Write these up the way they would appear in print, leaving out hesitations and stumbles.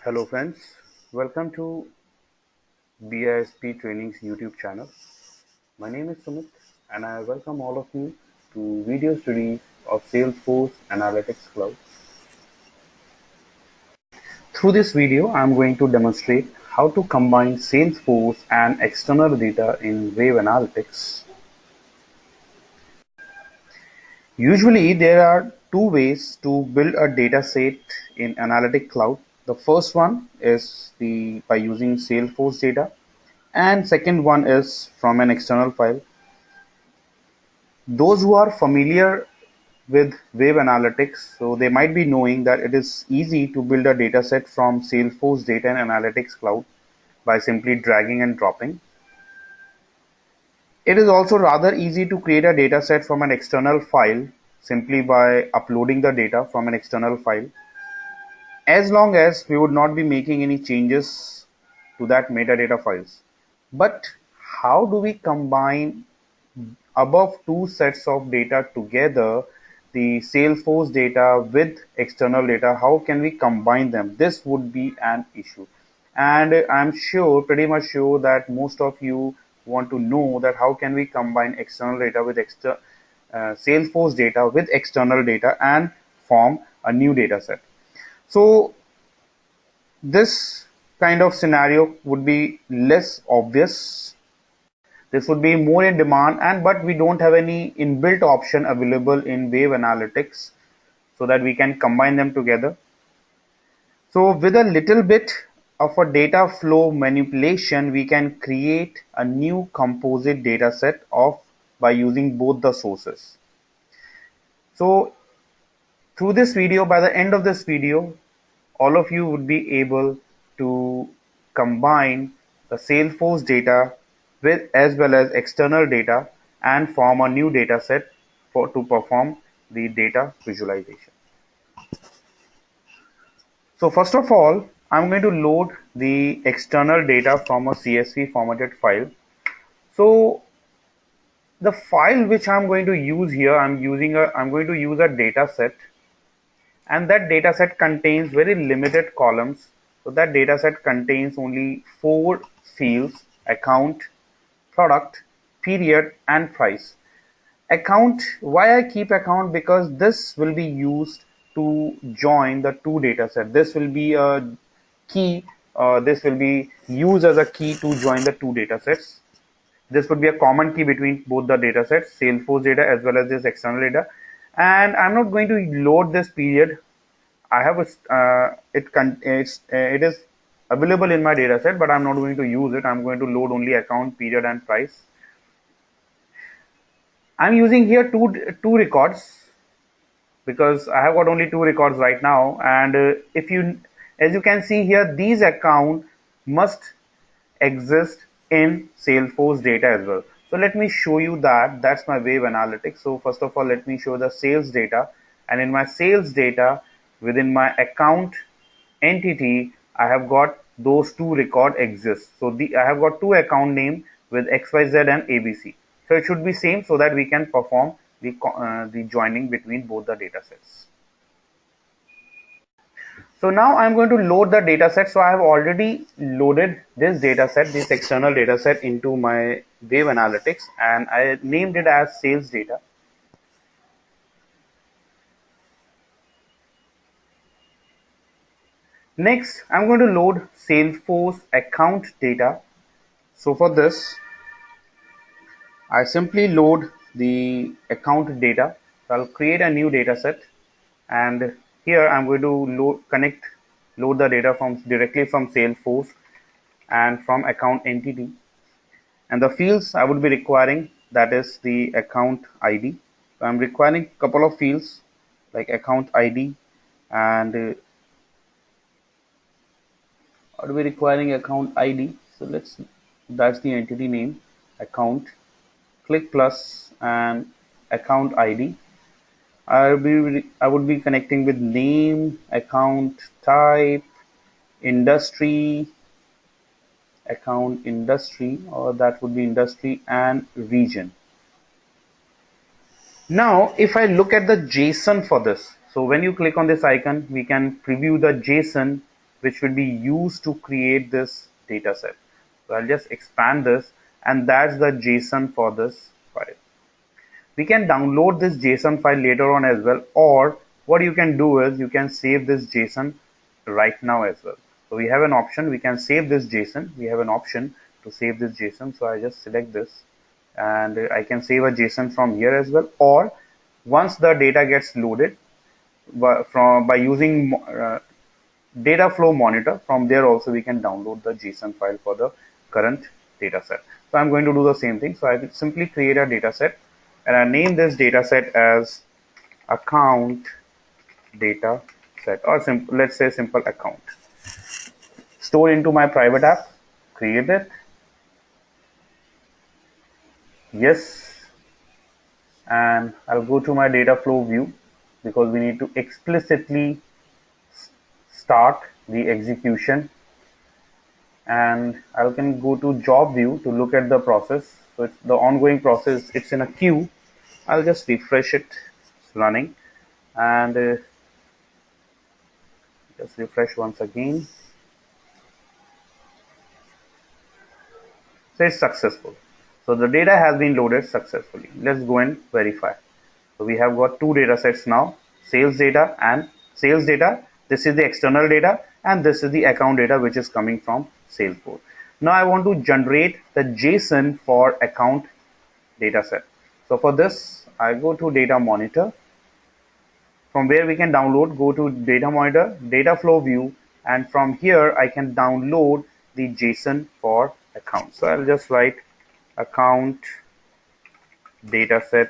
Hello friends, welcome to BISP Trainings YouTube channel. My name is Sumit and I welcome all of you to video series of Salesforce Analytics Cloud. Through this video, I am going to demonstrate how to combine Salesforce and external data in Wave Analytics. Usually, there are two ways to build a data set in Analytic Cloud. The first one is by using Salesforce data, and second one is from an external file. Those who are familiar with wave analytics, so they might be knowing that it is easy to build a data set from Salesforce Data and Analytics Cloud by simply dragging and dropping. It is also rather easy to create a data set from an external file simply by uploading the data from an external file, as long as we would not be making any changes to that metadata files. But how do we combine above two sets of data together, the Salesforce data with external data? How can we combine them? This would be an issue, and I'm sure, pretty much sure, that most of you want to know that how can we combine external data with Salesforce data with external data and form a new data set. So this kind of scenario would be less obvious. This would be more in demand, but we don't have any inbuilt option available in Wave Analytics so that we can combine them together. So with a little bit of a data flow manipulation, we can create a new composite data set by using both the sources. So through this video, by the end of this video, all of you would be able to combine the Salesforce data with as well as external data and form a new data set to perform the data visualization. So first of all, I'm going to load the external data from a CSV formatted file. So the file which I'm going to use here, I'm going to use a data set, and that data set contains very limited columns. So that data set contains only 4 fields: account, product, period, and price. Account, why I keep account? Because this will be used to join the two data sets. This will be a key, this will be used as a key to join the two data sets. This would be a common key between both the data sets, Salesforce data as well as this external data. And I'm not going to load this period. I have it is available in my data set, but I'm not going to use it. I'm going to load only account, period, and price. I'm using here two records because I have got only 2 records right now. And as you can see here, these accounts must exist in Salesforce data as well. So let me show you that. That's my Wave Analytics. So first of all, let me show the sales data, and in my sales data, within my account entity, I have got those 2 records exist. So I have got 2 account name with XYZ and ABC. So it should be same so that we can perform the joining between both the data sets. So now I'm going to load the data set. So I have already loaded this data set, this external data set, into my Wave Analytics, and I named it as sales data. Next, I'm going to load Salesforce account data. So for this, I simply load the account data. So I'll create a new data set, and here I'm going to load the data directly from Salesforce and from account entity. And the fields I would be requiring, that is the account ID. So I'm requiring a couple of fields like account ID, and are we requiring account ID? So that's the entity name, account. Click plus and account ID. I would be connecting with name, account type, industry, account industry, or that would be industry, and region. Now if I look at the JSON for this, so when you click on this icon, we can preview the JSON which will be used to create this data set. So I'll just expand this, and that's the JSON for this file. We can download this JSON file later on as well, or what you can do is you can save this JSON right now as well. So we have an option, we can save this JSON. We have an option to save this JSON. So I just select this, and I can save a JSON from here as well, or once the data gets loaded by using data flow monitor, from there also we can download the JSON file for the current data set. So I'm going to do the same thing. So I will simply create a data set, and I name this data set as account data set, or let's say simple account. Store into my private app, create it, yes, and I'll go to my data flow view because we need to explicitly start the execution, and I can go to job view to look at the process. So it's the ongoing process, it's in a queue. I'll just refresh it, it's running, and just refresh once again. So it's successful. So the data has been loaded successfully. Let's go and verify. So we have got two data sets now, sales data and sales data. This is the external data, and this is the account data which is coming from Salesforce. Now I want to generate the JSON for account data set. So for this, I go to data monitor. From where we can download, go to data monitor, data flow view, and from here I can download the JSON for account. So I'll just write account dataset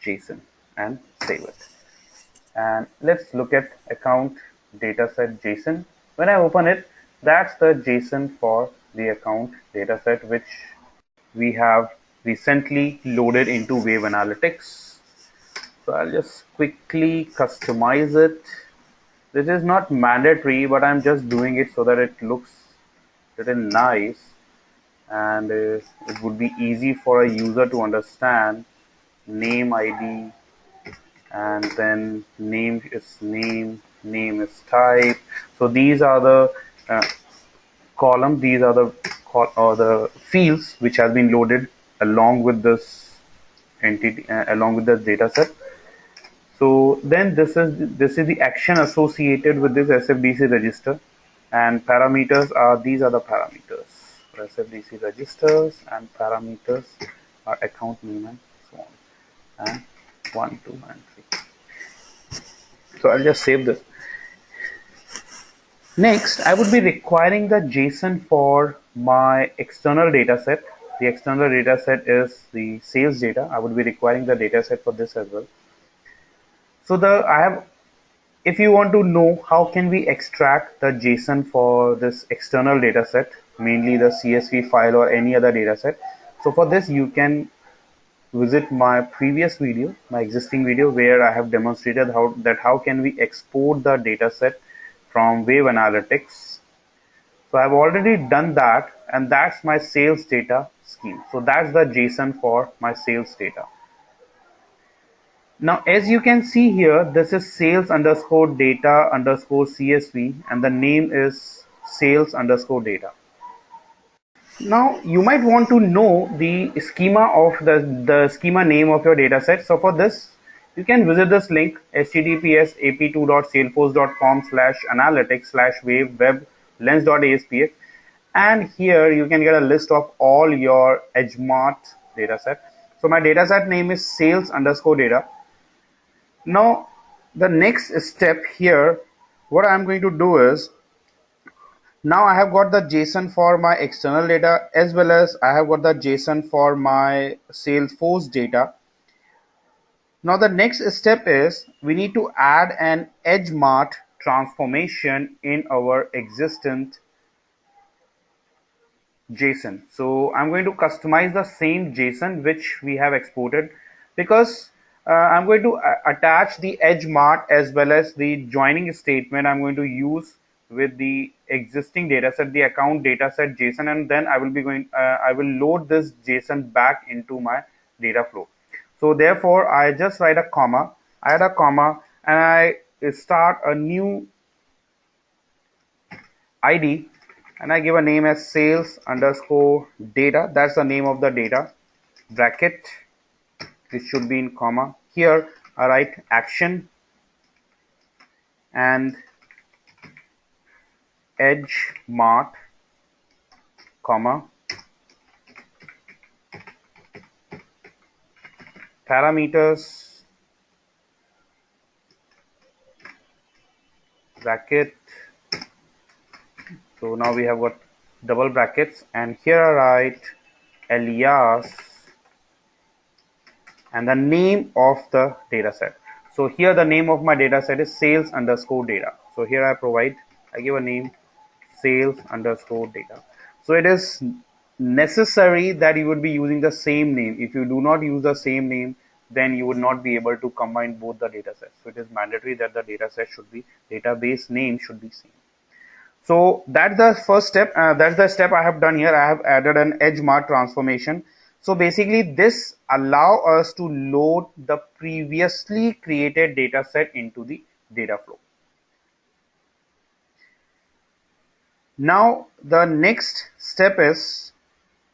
JSON and save it. And let's look at account dataset JSON. When I open it, that's the JSON for the account dataset which we have recently loaded into Wave Analytics. So I'll just quickly customize it. This is not mandatory, but I'm just doing it so that it looks little nice, and it would be easy for a user to understand. Name ID, and then name is name, name is type. So these are the column, these are the fields which have been loaded along with this entity, along with the data set. So then this is the action associated with this SFDC register, and parameters are, these are the parameters for SFDC registers, and parameters are account name and so on, and 1, 2, and 3. So I'll just save this. Next, I would be requiring the JSON for my external data set. The external data set is the sales data. I would be requiring the data set for this as well. So if you want to know how can we extract the JSON for this external data set, mainly the CSV file or any other data set. So for this, you can visit my previous video, my existing video, where I have demonstrated how can we export the data set from Wave Analytics. So I've already done that, and that's my sales data scheme. So that's the JSON for my sales data. Now, as you can see here, this is sales underscore data underscore CSV, and the name is sales underscore data. Now, you might want to know the schema of the schema name of your data set. So for this, you can visit this link, https://ap2.salesforce.com/analytics/wave-web-lens.aspx, and here you can get a list of all your EdgeMart data set. So my data set name is sales underscore data. Now, the next step here, what I'm going to do is, now I have got the JSON for my external data, as well as I have got the JSON for my Salesforce data. Now the next step is we need to add an EdgeMart transformation in our existent JSON. So I'm going to customize the same JSON which we have exported, because I'm going to attach the EdgeMart as well as the joining statement I'm going to use with the existing dataset, the account dataset JSON, and then I will load this JSON back into my data flow. So therefore, I just write a comma, I add a comma, and I start a new ID, and I give a name as sales underscore data. That's the name of the data. Bracket, this should be in comma. Here I write action and edge mart, comma, parameters, bracket. So now we have got double brackets, and here I write alias and the name of the data set. So here the name of my data set is sales underscore data. So here I give a name sales underscore data. So it is necessary that you would be using the same name. If you do not use the same name, then you would not be able to combine both the data sets. So it is mandatory that the data set should be, database name should be same. So that's the first step. That's the step I have done here. I have added an edge mart transformation. So basically this allow us to load the previously created data set into the data flow. Now the next step is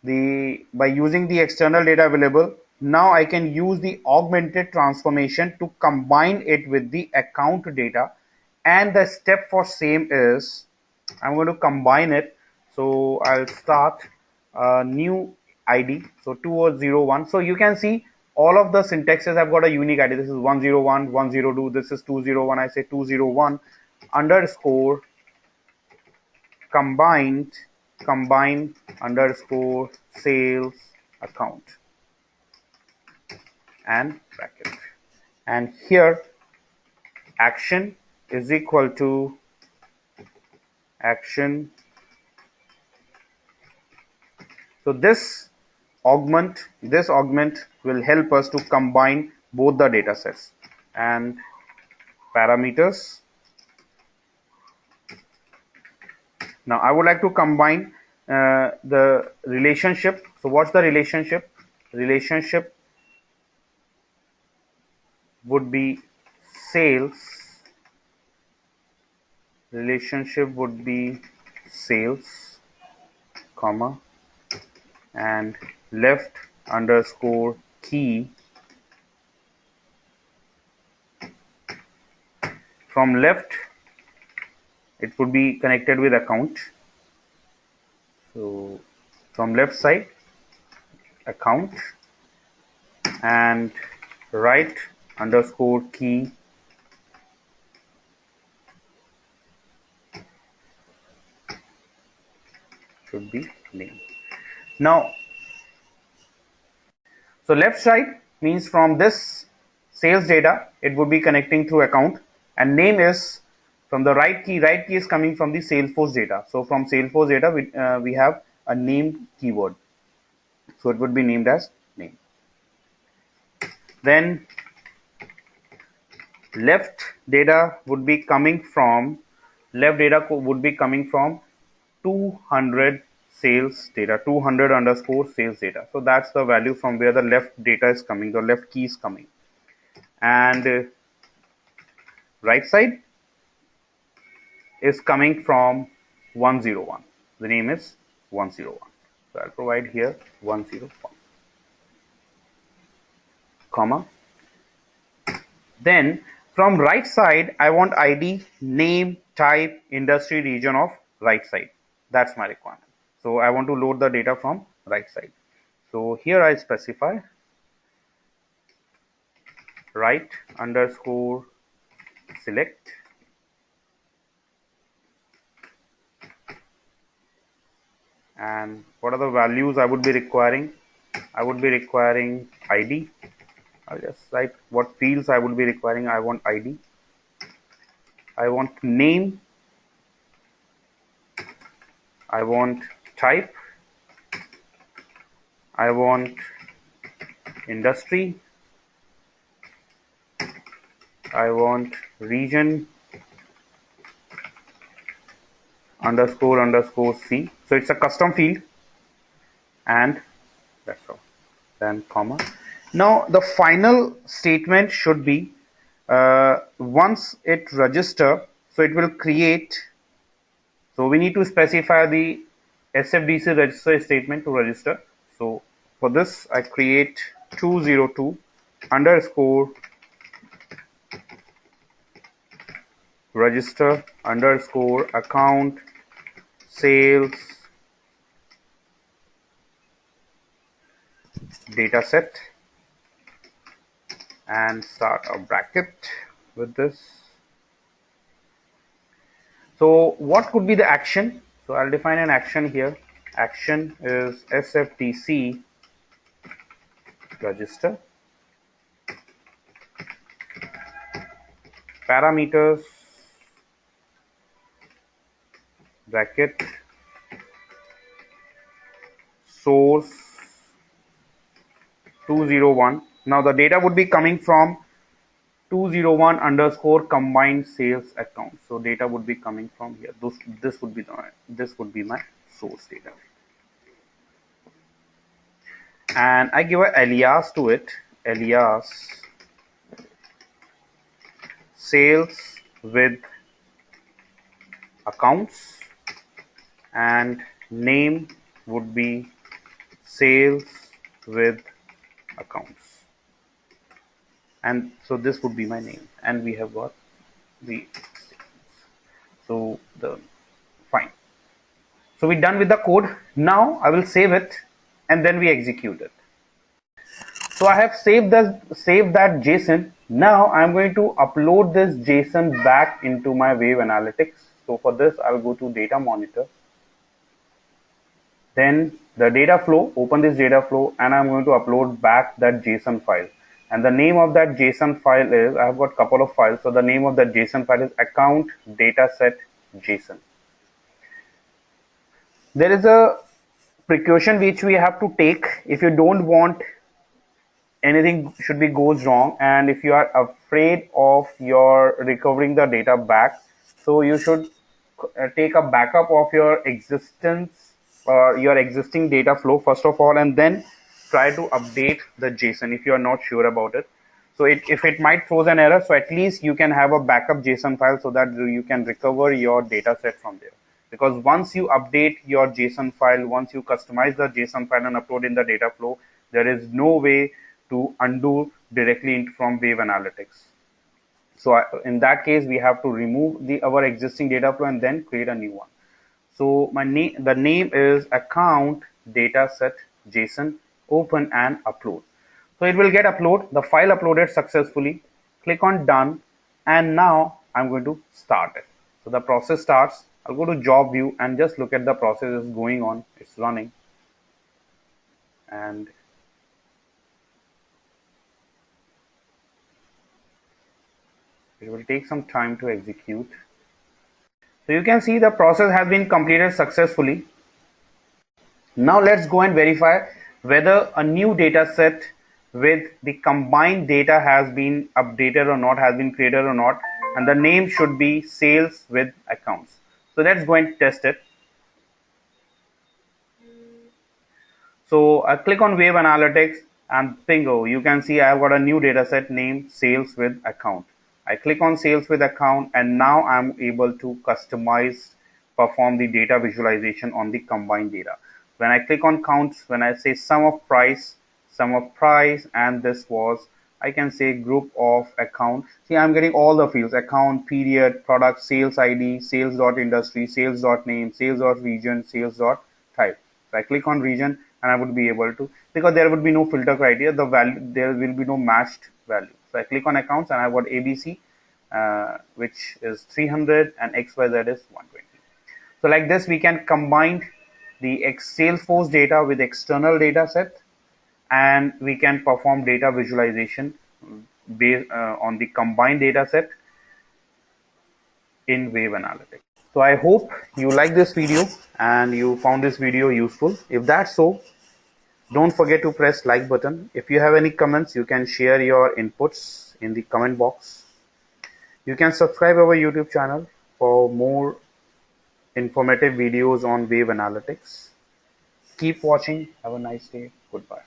by using the external data available. Now I can use the augmented transformation to combine it with the account data, and the step for same is I'm going to combine it. So I'll start a new ID, so 2001. So you can see all of the syntaxes have got a unique ID. This is 101, 102, this is 201. I say 201 underscore combine underscore sales account and bracket, and here action is equal to action. So this augment will help us to combine both the data sets. And parameters, now I would like to combine the relationship. So what's the relationship? Relationship would be sales, comma, and left underscore key. From left it would be connected with account. So from left side account, and right underscore key should be name. Now, so left side means from this sales data, it would be connecting through account, and name is from the right key. Right key is coming from the Salesforce data. So from Salesforce data, we have a name keyword. So it would be named as name. Then left data would be coming from 200 sales data, 200 underscore sales data. So that's the value from where the left data is coming, the left key is coming. And right side is coming from 101. The name is 101. So I'll provide here 101, comma. Then from right side, I want ID, name, type, industry, region of right side. That's my requirement. So I want to load the data from right side. So here I specify right underscore select, and what are the values I would be requiring? I would be requiring ID. I'll just write what fields I would be requiring. I want ID. I want name. I want type. I want industry. I want region underscore C. So it's a custom field, and that's all. Then comma. Now the final statement should be once it register, so it will create. So we need to specify the SFDC register statement to register. So for this, I create 202 underscore register underscore account sales data set and start a bracket with this. So what could be the action? So I'll define an action here. Action is SFTC register. Parameters bracket source 201. Now the data would be coming from 201 underscore combined sales account. So data would be coming from here. This would be my source data. And I give an alias to it. Alias sales with accounts, and name would be sales with accounts. And so this would be my name, and we have got the so the fine. So we're done with the code. Now I will save it and then we execute it. So I have saved that JSON. Now I'm going to upload this JSON back into my Wave Analytics. So for this, I'll go to Data Monitor. Then the data flow, open this data flow, and I'm going to upload back that JSON file. And the name of that JSON file is, I've got a couple of files. So the name of that JSON file is account dataset JSON. There is a precaution which we have to take if you don't want anything should be goes wrong, and if you are afraid of your recovering the data back, so you should take a backup of your existence or your existing data flow first of all, and then try to update the JSON if you are not sure about it. So if it might throws an error, so at least you can have a backup JSON file so that you can recover your data set from there. Because once you update your JSON file, once you customize the JSON file and upload in the data flow, there is no way to undo directly from Wave Analytics. So in that case, we have to remove our existing data flow and then create a new one. So the name is account dataset JSON, open and upload. So it will get upload, the file uploaded successfully. Click on done, and now I'm going to start it. So the process starts. I'll go to job view and just look at the process is going on. It's running, and it will take some time to execute. So you can see the process has been completed successfully. Now let's go and verify whether a new data set with the combined data has been updated or not, has been created or not, and the name should be sales with accounts. So let's go and test it. So I click on Wave Analytics and bingo, you can see I've got a new data set named sales with account. I click on sales with account, and now I'm able to perform the data visualization on the combined data. When I click on counts, when I say sum of price, and this was, I can say group of account. See, I'm getting all the fields: account, period, product, sales ID, sales.industry, sales.name, sales.region, sales.type. So I click on region, and I would be able to, because there would be no filter criteria, the value, there will be no matched value. So I click on accounts, and I've got ABC, which is 300, and XYZ is 120. So like this, we can combine the Salesforce data with external data set, and we can perform data visualization based on the combined data set in Wave Analytics. So I hope you like this video and you found this video useful. If that's so, don't forget to press like button. If you have any comments, you can share your inputs in the comment box. You can subscribe our YouTube channel for more informative videos on Wave Analytics. Keep watching. Have a nice day. Goodbye.